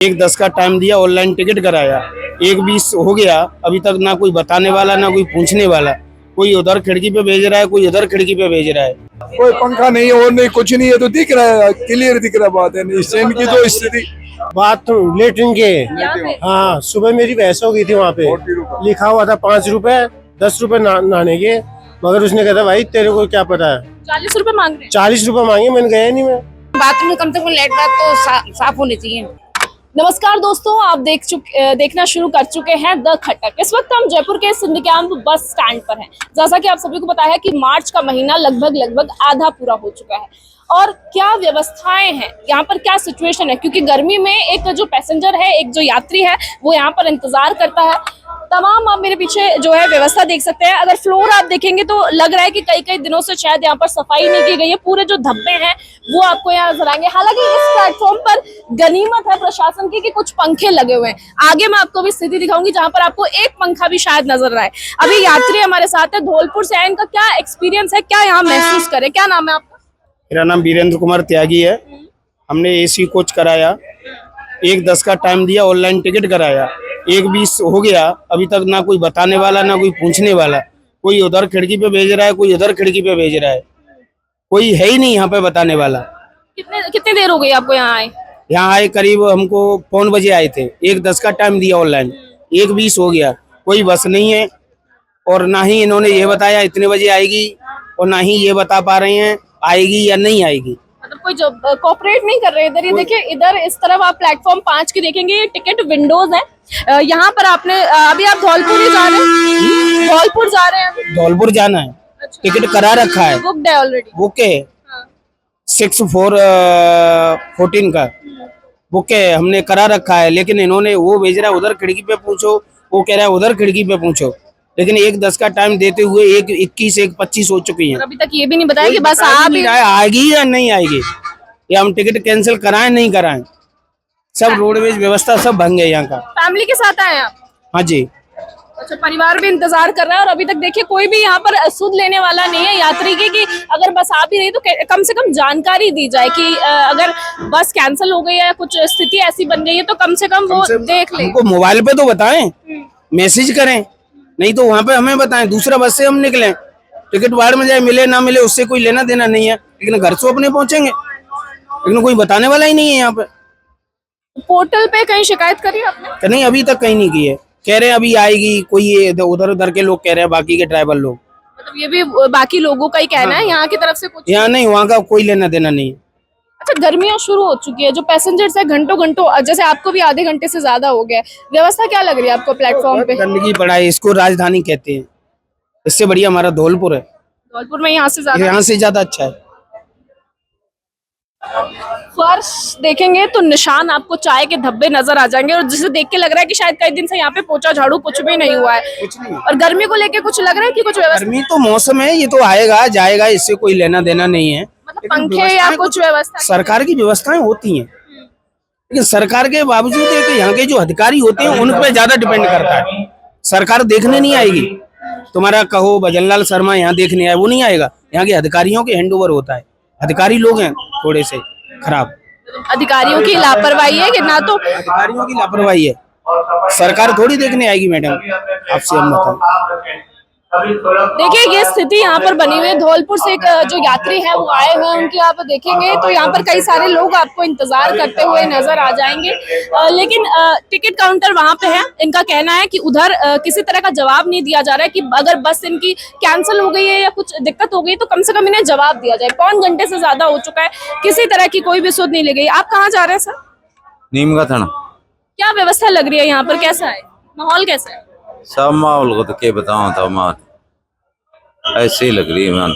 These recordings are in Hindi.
1:10 का टाइम दिया, ऑनलाइन टिकट कराया, 1:20 हो गया, अभी तक ना कोई बताने वाला ना कोई पूछने वाला। कोई उधर खिड़की पे भेज रहा है, कोई उधर खिड़की पे भेज रहा है। कोई पंखा नहीं और नहीं कुछ नहीं है, तो दिख रहा है, क्लियर दिख रहा बात है। नहीं ट्रेन की तो स्थिति बाथरूम लेटरिन के। हाँ, सुबह मेरी बहस हो गई थी वहाँ पे, लिखा हुआ था 5 रुपए 10 रुपए नहाने के, मगर उसने कहा था भाई तेरे को क्या पता है, 40 रुपए मांग रहे हैं। 40 रुपए मांगे, मैंने गया नहीं। मैं बाथरूम में कम से कम लेट बात तो साफ होनी चाहिए। नमस्कार दोस्तों, आप देखना शुरू कर चुके हैं द खटक। इस वक्त हम जयपुर के सिंध कैंप बस स्टैंड पर हैं। जैसा कि आप सभी को पता है कि मार्च का महीना लगभग आधा पूरा हो चुका है और क्या व्यवस्थाएं हैं यहाँ पर, क्या सिचुएशन है, क्योंकि गर्मी में एक जो पैसेंजर है, एक जो यात्री है, वो यहाँ पर इंतजार करता है। तमाम आप मेरे पीछे जो है व्यवस्था देख सकते हैं। अगर फ्लोर आप देखेंगे तो लग रहा है कि कई दिनों से शायद यहाँ पर सफाई नहीं की गई है। पूरे जो धब्बे हैं वो आपको यहाँ नजर आएंगे। हालांकि इस प्लेटफॉर्म पर गनीमत है प्रशासन की कि कुछ पंखे लगे हुए हैं। आगे मैं आपको भी स्थिति दिखाऊंगी जहाँ पर आपको एक पंखा भी शायद नजर आए। अभी यात्री हमारे साथ है, धौलपुर से आए, इनका क्या एक्सपीरियंस है, क्या यहाँ महसूस करे। क्या नाम है आपका? मेरा नाम वीरेंद्र कुमार त्यागी है। हमने एसी कोच कराया, 1:10 का टाइम दिया, ऑनलाइन टिकट कराया, 1:20 हो गया, अभी तक ना कोई बताने वाला ना कोई पूछने वाला। कोई उधर खिड़की पे भेज रहा है, कोई उधर खिड़की पे भेज रहा है, कोई है ही नहीं यहाँ पे बताने वाला। कितनी देर हो गई आपको यहाँ आए? यहाँ आए करीब हमको 5 बजे आए थे, 1:10 का टाइम दिया ऑनलाइन, 1:20 हो गया, कोई बस नहीं है और ना ही इन्होंने ये बताया इतने बजे आएगी और ना ही ये बता पा रहे हैं आएगी या नहीं आएगी। मतलब कोई जो कोऑपरेट नहीं कर रहे। इधर ये देखिए, इधर इस तरफ आप प्लेटफॉर्म 5 की देखेंगे, ये टिकट विंडोज है। यहाँ पर आपने अभी आप धौलपुर ही जा रहे हैं? धौलपुर जा रहे हैं? धौलपुर जाना है। अच्छा। टिकट करा रखा है, बुक्ड है ऑलरेडी? बुक है, 6/4/14 का बुक है, हमने करा रखा है। लेकिन इन्होंने वो भेज रहा है उधर खिड़की पे पूछो, वो कह रहा है उधर खिड़की पे पूछो। लेकिन 1:10 का टाइम देते हुए 1:21 1:25 हो चुकी है। अभी तक ये भी नहीं बताया कि बस आएगी या नहीं आएगी, या हम टिकट कैंसिल कराएं नहीं कराएं। सब रोडवेज व्यवस्था सब भंग है यहाँ का। फैमिली के साथ आए आप? हाँ जी। अच्छा, परिवार भी इंतजार कर रहा है और अभी तक देखिए कोई भी यहाँ पर सुध लेने वाला नहीं है यात्री की कि अगर बस आ भी रही तो कम से कम जानकारी दी जाए कि अगर बस कैंसिल हो गई है या कुछ स्थिति ऐसी बन गई है तो कम से कम वो देख ले। हमको मोबाइल पे तो बताएं, मैसेज करें, नहीं तो वहाँ पे हमें बताएं, दूसरा बस से हम निकलें। टिकट वार्ड में जाए, मिले ना मिले उससे कोई लेना देना नहीं है, लेकिन घर से अपने पहुंचेंगे, लेकिन कोई बताने वाला ही नहीं है यहाँ पे। पोर्टल पे कहीं शिकायत करी आपने? नहीं, अभी तक कहीं नहीं की है। कह रहे हैं अभी आएगी, कोई उधर उधर के लोग कह रहे हैं, बाकी के ट्राइबल लोग। मतलब ये भी बाकी लोगों का ही कहना है, यहाँ की तरफ से कुछ? यहाँ नहीं, वहाँ का कोई लेना देना नहीं है। अच्छा, गर्मियाँ शुरू हो चुकी है, जो पैसेंजर्स है घंटों, जैसे आपको भी आधे घंटे से ज्यादा हो गया, व्यवस्था क्या लग रही है आपको प्लेटफॉर्म पे? गंदगी पड़ा है, इसको राजधानी कहते हैं, इससे बढ़िया हमारा धौलपुर है। धौलपुर में यहाँ से ज्यादा अच्छा है। फर्श देखेंगे तो निशान आपको चाय के धब्बे नजर आ जाएंगे और जिसे देख के लग रहा है कि शायद कई दिन से यहाँ पे पोछा झाड़ू कुछ भी नहीं हुआ है। कुछ नहीं। और गर्मी को लेके कुछ लग रहा है कि कुछ व्यवस्था? गर्मी तो मौसम है, ये तो आएगा जाएगा, इससे कोई लेना देना नहीं है। मतलब पंखे या कुछ व्यवस्था? सरकार की व्यवस्थाएं होती हैं, लेकिन सरकार के बावजूद है कि यहाँ के जो अधिकारी होते हैं उन पे ज्यादा डिपेंड करता है। सरकार देखने नहीं आएगी, तुम्हारा कहो भजनलाल शर्मा यहाँ देखने आए, वो नहीं आएगा। यहाँ के अधिकारियों के हैंड ओवर होता है। अधिकारी लोग हैं थोड़े से खराब। अधिकारियों की लापरवाही है कि ना? तो अधिकारियों की लापरवाही है, सरकार थोड़ी देखने आएगी। मैडम आपसे हम बताएं, देखिए ये स्थिति यहाँ पर बनी हुई है। धौलपुर से एक जो यात्री है वो आए हुए हैं, उनके आप देखेंगे तो यहाँ पर कई सारे लोग आपको इंतजार करते हुए नजर आ जाएंगे। लेकिन टिकट काउंटर वहाँ पे है। इनका कहना है कि उधर किसी तरह का जवाब नहीं दिया जा रहा है कि अगर बस इनकी कैंसिल हो गई है या कुछ दिक्कत हो गई तो कम से कम इन्हें जवाब दिया जाए। 5 घंटे से ज्यादा हो चुका है, किसी तरह की कोई भी सुध नहीं ली गई। आप कहाँ जा रहे हैं सर? नीम का थाना। क्या व्यवस्था लग रही है यहाँ पर, कैसा है माहौल, कैसा है? सब माहौल को तो क्या बताऊं, तो मार ऐसे ही लग रही है। मैं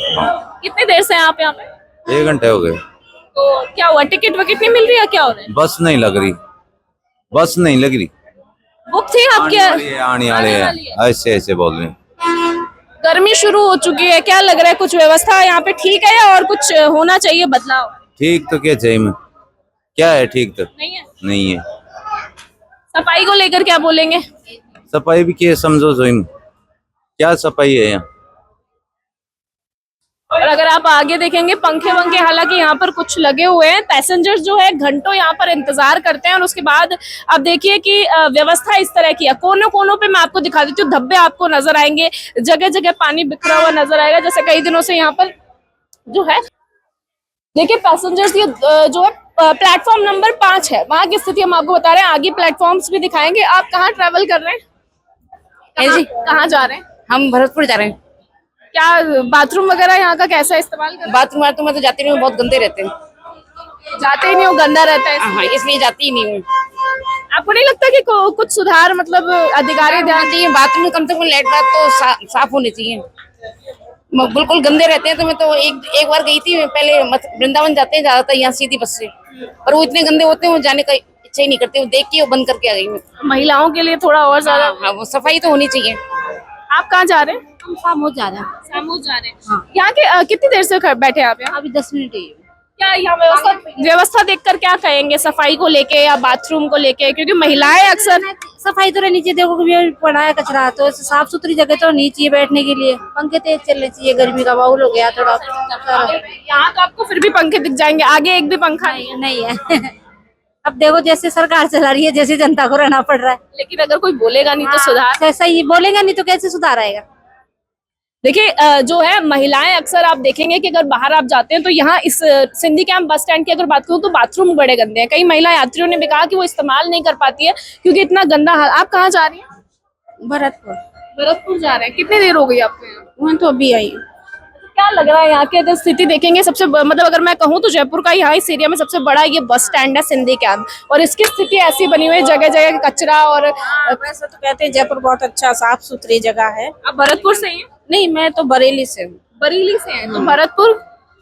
कितनी देर से आप यहाँ पे? 1 घंटे हो गए। तो क्या हुआ, टिकट विकेट नहीं मिल रही है, क्या हो रहा है? बस नहीं लग रही, बस नहीं लग रही। बुक थी आपके? आने वाले हैं, ऐसे ऐसे बोल रहे हैं। गर्मी शुरू हो चुकी है, क्या लग रहा है कुछ व्यवस्था यहाँ पे ठीक है या और कुछ होना चाहिए बदलाव? ठीक तो क्या चाहिए, मैं क्या है, ठीक तो नहीं है। नहीं है। सफाई को लेकर क्या बोलेंगे? सफाई भी क्या समझो, क्या सफाई है यहाँ? और अगर आप आगे देखेंगे पंखे वंखे हालांकि यहाँ पर कुछ लगे हुए हैं, पैसेंजर्स जो है घंटों यहाँ पर इंतजार करते हैं। और उसके बाद आप देखिए कि व्यवस्था इस तरह की है। कोनों कोनों पे मैं आपको दिखा देती हूँ, धब्बे आपको नजर आएंगे, जगह जगह पानी बिखरा हुआ नजर आएगा। जैसे कई दिनों से यहाँ पर जो है देखिए पैसेंजर्स की जो है प्लेटफॉर्म नंबर 5 है, वहां की स्थिति हम आपको बता रहे हैं। आगे प्लेटफॉर्म्स भी दिखाएंगे। आप कहाँ ट्रेवल कर रहे हैं? जी कहाँ जा रहे हैं? हम भरतपुर जा रहे हैं। क्या बाथरूम वगैरह यहाँ का कैसा इस्तेमाल कर रहे हैं? बाथरूम में तो जाते नहीं हूँ, बहुत गंदे रहते हैं। जाते ही नहीं हो, गंदा रहता है हाँ, इसलिए जाती ही नहीं हूँ। आपको नहीं लगता कि कुछ सुधार मतलब अधिकारी ध्यान चाहिए बाथरूम में कम से कम लेट बात तो साफ होने चाहिए। बिल्कुल गंदे रहते हैं। तो मैं तो एक बार गई थी पहले, वृंदावन जाते हैं ज्यादातर यहाँ सीधी बस से, पर वो इतने गंदे होते हैं वो जाने का इच्छा ही नहीं करते। वो देख के वो बंद करके आ गई मैं। महिलाओं के लिए थोड़ा और ज्यादा हाँ, वो सफाई तो होनी चाहिए। आप कहाँ जा रहे हैं? हम सामोद जा रहे हैं। सामूद जा रहे हैं। यहाँ के कितनी देर से बैठे हैं आप यहाँ? अभी 10 मिनट ही। क्या यहाँ व्यवस्था देखकर क्या कहेंगे सफाई को लेके या बाथरूम को लेके? क्योंकि महिलाएं अक्सर सफाई तो रहनी चाहिए। देखो कभी पड़ा है कचरा, तो साफ सुथरी जगह तो नहीं चाहिए बैठने के लिए। पंखे तेज चलने चाहिए, गर्मी का बाउल हो गया थोड़ा। यहाँ तो आपको फिर भी पंखे दिख जाएंगे, आगे एक भी पंखा नहीं है। अब देखो जैसे सरकार चला रही है, जैसे जनता को रहना पड़ रहा है। लेकिन अगर कोई बोलेगा नहीं तो सुधार ऐसा ही बोलेगा नहीं तो कैसे सुधार आएगा? देखिए जो है महिलाएं अक्सर आप देखेंगे कि अगर बाहर आप जाते हैं तो यहाँ इस सिंधी कैंप बस स्टैंड की अगर बात करूँ तो बाथरूम बड़े गंदे हैं। कई महिला यात्रियों ने भी कहा कि वो इस्तेमाल नहीं कर पाती है क्योंकि इतना गंदा हाल। आप कहाँ जा रही हैं? भरतपुर जा रहे हैं। कितनी देर हो गई आपको यहाँ? वहाँ तो अभी आई। क्या लग रहा है यहाँ की अगर स्थिति देखेंगे? सबसे मतलब अगर मैं कहूँ तो जयपुर का यहाँ इस एरिया में सबसे बड़ा ये बस स्टैंड है सिंधी कैंप, और इसकी स्थिति ऐसी बनी हुई है, जगह जगह कचरा। और वैसे तो कहते हैं जयपुर बहुत अच्छा साफ सुथरी जगह है। आप भरतपुर से ही हैं? नहीं, मैं तो बरेली से हूँ। बरेली से हैं तो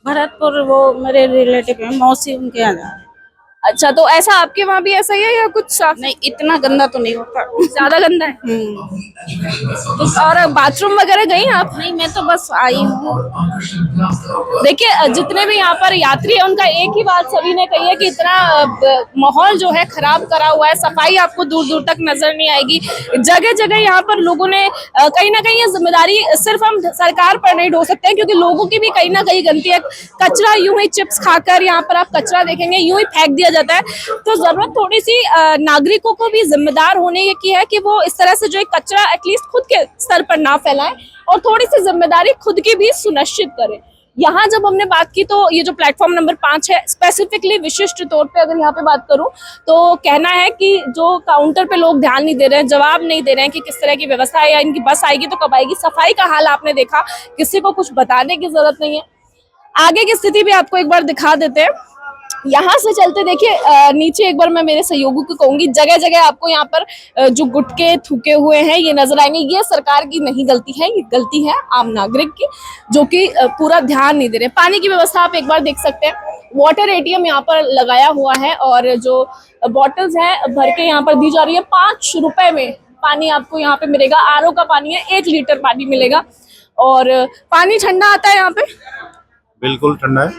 भरतपुर वो मेरे रिलेटिव है, मौसी उनके यहाँ जा रहे हैं। अच्छा, तो ऐसा आपके वहाँ भी ऐसा ही है या कुछ साफ? नहीं, इतना गंदा तो नहीं होता। ज्यादा गंदा है। और बाथरूम वगैरह गई आप? नहीं, मैं तो बस आई हूँ। देखिए जितने भी यहाँ पर यात्री है उनका एक ही बात सभी ने कही है कि इतना माहौल जो है खराब करा हुआ है, सफाई आपको दूर दूर तक नजर नहीं आएगी। जगह जगह यहाँ पर लोगों ने कहीं ना कहीं ये जिम्मेदारी सिर्फ हम सरकार पर नहीं ढो सकते हैं क्योंकि लोगों की भी कहीं ना कहीं गलती है। कचरा यूं ही चिप्स खाकर यहाँ पर आप कचरा देखेंगे यूं ही फेंक दिया जाता है। तो जरूरत थोड़ी सी नागरिकों को भी जिम्मेदार होने की है कि वो इस तरह से जो कचरा एटलीस्ट खुद के स्तर पर ना फैलाएं और थोड़ी सी जिम्मेदारी खुद की भी सुनिश्चित करें। यहाँ जब हमने बात की तो ये जो प्लेटफॉर्म नंबर 5 है, स्पेसिफिकली विशिष्ट तौर पे अगर यहाँ पे बात करूँ तो कहना है कि जो काउंटर पे लोग ध्यान नहीं दे रहे हैं, जवाब नहीं दे रहे हैं कि किस तरह की व्यवस्था है या इनकी बस आएगी तो कब आएगी। सफाई का हाल आपने देखा, किसी को कुछ बताने की जरूरत नहीं है। आगे की स्थिति भी आपको एक बार दिखा देते हैं। यहाँ से चलते देखिए नीचे एक बार मैं मेरे सहयोगी को कहूंगी, जगह जगह आपको यहाँ पर जो गुटके थूके हुए हैं ये नजर आएंगे। ये सरकार की नहीं गलती है, ये गलती है आम नागरिक की जो कि पूरा ध्यान नहीं दे रहे। पानी की व्यवस्था आप एक बार देख सकते हैं, वाटर एटीएम यहाँ पर लगाया हुआ है और जो बॉटल्स हैं भर के यहाँ पर दी जा रही है। 5 रुपए में पानी आपको यहाँ पे मिलेगा। आरओ का पानी है, 1 लीटर पानी मिलेगा और पानी ठंडा आता है यहाँ पे, बिल्कुल ठंडा है।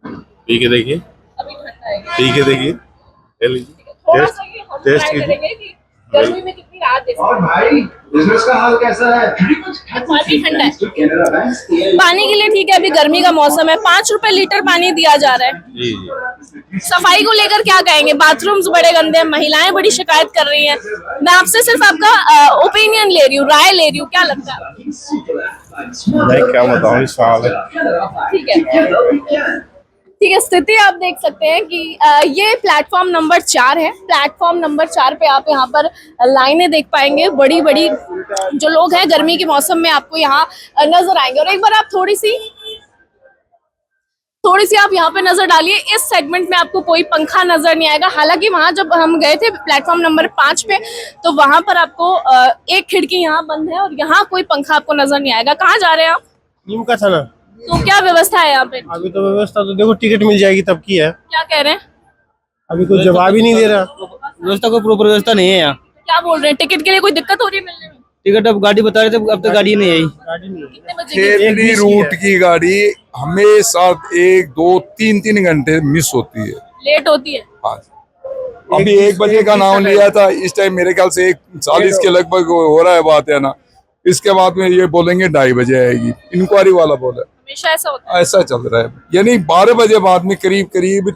पी के देखिए, पी के देखिए, टेस्ट कीजिए। गर्मी में कितनी राहत दे सकती है। और भाई बिजनेस का हाल कैसा है? पानी ठंडा है, पानी के लिए ठीक है। अभी गर्मी का मौसम है, 5 रुपए लीटर पानी दिया जा रहा है। जी जी। सफाई को लेकर क्या कहेंगे? बाथरूम्स बड़े गंदे हैं, महिलाएं बड़ी शिकायत कर रही हैं। मैं आपसे सिर्फ आपका ओपिनियन ले रही हूँ, राय ले रही हूँ, क्या लगता है? मैं क्या बताऊँ इस सवाल ठीक है, स्थिति आप देख सकते हैं कि ये प्लेटफॉर्म नंबर 4 है। प्लेटफॉर्म नंबर 4 पे आप यहाँ पर लाइनें देख पाएंगे, बड़ी बड़ी जो लोग हैं गर्मी के मौसम में आपको यहाँ नजर आएंगे। और एक बार आप थोड़ी सी आप यहाँ पे नजर डालिए, इस सेगमेंट में आपको कोई पंखा नजर नहीं आएगा। हालांकि वहां जब हम गए थे प्लेटफॉर्म नंबर 5 पे तो वहां पर आपको एक खिड़की यहाँ बंद है और यहाँ कोई पंखा आपको नजर नहीं आएगा। कहाँ जा रहे हैं आप? नीम का थाना। तो क्या व्यवस्था है यहाँ पे? अभी तो व्यवस्था तो देखो टिकट मिल जाएगी तब की है। क्या कह रहे हैं? अभी कोई जवाब ही नहीं दे रहा। व्यवस्था कोई प्रॉपर व्यवस्था नहीं है यहाँ। क्या बोल रहे हैं? टिकट के लिए कोई दिक्कत हो रही है मिलने में? टिकट अब गाड़ी बता रहे थे, अब तक गाड़ी नहीं आई। कितने बजे की? खेतरी रूट की गाड़ी हमेशा 1, 2, 3 घंटे मिस होती है, लेट होती है। हाँ। अभी 1 बजे का नाम लिया था, इस टाइम मेरे ख्याल से 1:40 के लगभग हो रहा है बात है ना। इसके बाद में ये बोलेंगे 2:30 बजे आएगी, इंक्वायरी वाला बोला। हमेशा ऐसा होता है। ऐसा चल रहा है, यानी 12 बजे बाद में करीब करीब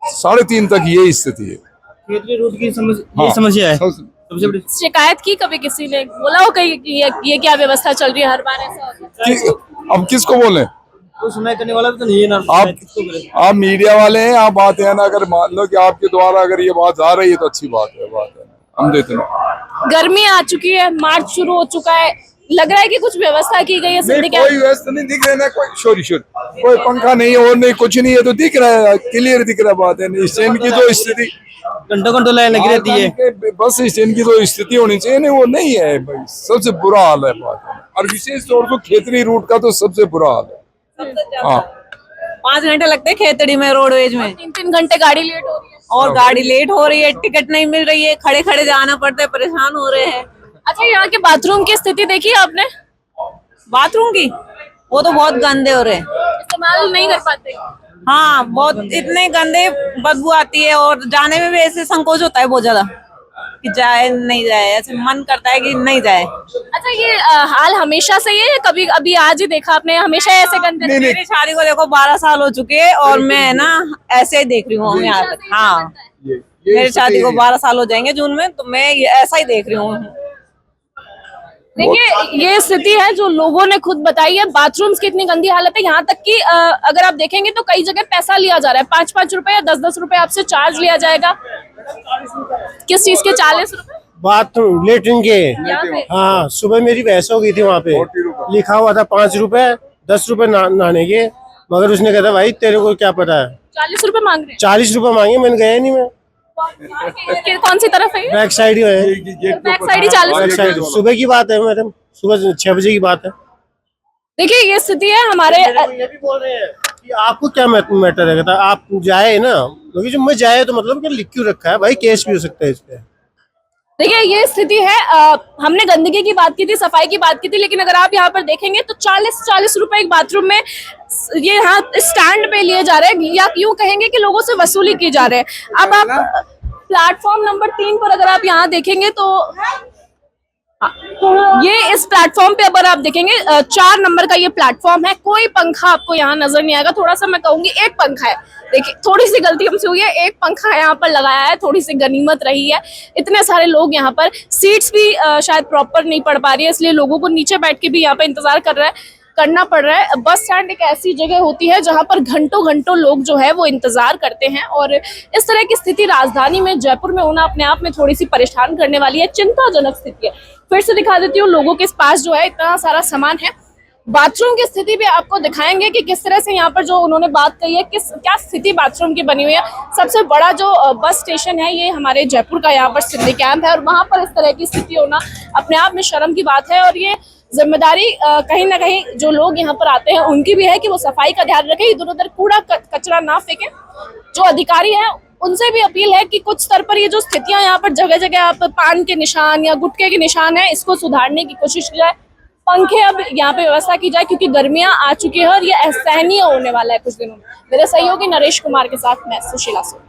3:30 तक ये स्थिति है। क्षेत्रीय रूट की हाँ। ये समस्या है सब- सबसे बड़ी। शिकायत की कभी किसी ने, बोला हो कहीं कि ये क्या व्यवस्था चल रही है, हर बार ऐसा होता है? अब किसको बोले? तो सुनाई करने वाला भी तो नहीं है ना। आप मीडिया वाले हैं, आप बात है ना, अगर मान लो कि आपके द्वारा अगर ये बात आ रही है तो अच्छी बात है हम देते हैं। गर्मी आ चुकी है, मार्च शुरू हो चुका है, लग रहा है कि कुछ व्यवस्था की गई है नहीं, सिंधी कोई व्यवस्था नहीं दिख रहा है ना, कोई पंखा नहीं है और नहीं कुछ नहीं है, तो दिख रहा है, क्लियर दिख रहा है। बात है नहीं, स्टैंड की तो स्थिति घंटों घंटों लाइन लगी रहती है। बस स्टैंड की तो स्थिति होनी चाहिए, नहीं वो नहीं है भाई, सबसे बुरा हाल है बात है। और विशेष तौर पर खेतरी रूट का तो सबसे बुरा हाल है। हाँ 5 घंटे लगते हैं खेतड़ी में, रोडवेज में 3-3 घंटे गाड़ी लेट हो रही है। और गाड़ी लेट हो रही है, टिकट नहीं मिल रही है, खड़े खड़े जाना पड़ता है, परेशान हो रहे हैं। अच्छा, यहाँ के बाथरूम की स्थिति देखी है आपने? बाथरूम की वो तो बहुत गंदे हो रहे हैं। इस्तेमाल नहीं कर पाते। हाँ बहुत, इतने गंदे, बदबू आती है और जाने में भी ऐसे संकोच होता है बहुत ज्यादा कि जाए नहीं जाए, ऐसे मन करता है कि नहीं जाए। अच्छा, ये हाल हमेशा से ही है या कभी अभी आज ही देखा आपने? हमेशा ऐसे गंदे? मेरी शादी को देखो 12 साल हो चुके हैं और मैं ना ऐसे ही देख रही हूँ यहाँ तक। हाँ मेरी शादी को 12 साल हो जाएंगे जून में, तो मैं ऐसा ही देख रही हूँ। देखिए, ये स्थिति है जो लोगों ने खुद बताई है। बाथरूम्स की इतनी गंदी हालत है, यहाँ तक कि अगर आप देखेंगे तो कई जगह पैसा लिया जा रहा है, 5-5 रुपए या 10-10 रुपए आपसे चार्ज लिया जाएगा। किस चीज के 40 रुपए? बाथरूम लेटरिन के। यहाँ पे? हाँ, सुबह मेरी बहस हो गई थी वहाँ पे, लिखा हुआ था 5 रुपए 10 रुपए नहाने के, मगर उसने कहा था भाई तेरे को क्या पता है, 40 रुपए मांग रहे 40 रुपए मांगे। मैंने गया नहीं, मैं हैं। कौन सी तरफ है ये? बैक साइड ही है, बैक साइड ही 40 बैक साइड। सुबह की बात है मैडम, सुबह 6 बजे की बात है। देखिए, ये स्थिति है हमारे। ये भी बोल रहे हैं कि आपको क्या मैटर है, आप जाए ना, क्योंकि जब मैं जाए तो मतलब कि लिख क्यों रखा है भाई, केस भी हो सकता है इस पे। देखिए, ये स्थिति है। हमने गंदगी की बात की थी, सफाई की बात की थी, लेकिन अगर आप यहाँ पर देखेंगे तो 40 रुपए एक बाथरूम में ये यहाँ स्टैंड पे लिए जा रहे हैं, या यूं कहेंगे कि लोगों से वसूली की जा रहे हैं। अब आप प्लेटफॉर्म नंबर 3 पर अगर आप यहाँ देखेंगे तो ये इस प्लेटफॉर्म पे अगर आप देखेंगे 4 नंबर का ये प्लेटफॉर्म है। कोई पंखा आपको यहाँ नजर नहीं आएगा। थोड़ा सा मैं कहूंगी एक पंखा है, देखिए थोड़ी सी गलती हमसे हुई है, एक पंखा यहाँ पर लगाया है, थोड़ी सी गनीमत रही है। इतने सारे लोग यहाँ पर, सीट्स भी शायद प्रॉपर नहीं पड़ पा रही है, इसलिए लोगों को नीचे बैठ के भी यहाँ पे इंतजार करना पड़ रहा है। बस स्टैंड एक ऐसी जगह होती है जहां पर घंटों घंटों लोग जो है वो इंतजार करते हैं, और इस तरह की स्थिति राजधानी में, जयपुर में होना अपने आप में थोड़ी सी परेशान करने वाली है, चिंताजनक स्थिति है। फिर से दिखा देती हूँ लोगों के पास जो है इतना सारा सामान है। बाथरूम की स्थिति भी आपको दिखाएंगे कि किस तरह से यहाँ पर जो उन्होंने बात कही है, क्या स्थिति बाथरूम की बनी हुई है। सबसे बड़ा जो बस स्टेशन है ये हमारे जयपुर का, यहाँ पर सिंधी कैंप है, और वहां पर इस तरह की स्थिति होना अपने आप में शर्म की बात है। और ये जिम्मेदारी कहीं ना कहीं जो लोग यहाँ पर आते हैं उनकी भी है कि वो सफाई का ध्यान रखें, इधर उधर कूड़ा कचरा ना फेंकें। जो अधिकारी हैं उनसे भी अपील है कि कुछ स्तर पर ये जो स्थितियां यहाँ पर जगह जगह आप पान के निशान या गुटखे के निशान है, इसको सुधारने की कोशिश की जाए। पंखे अब यहाँ पे व्यवस्था की जाए, क्योंकि गर्मियां आ चुकी है और ये असहनीय होने वाला है कुछ दिनों में। मेरे सहयोगी नरेश कुमार के साथ मैं सुशीला सोनी।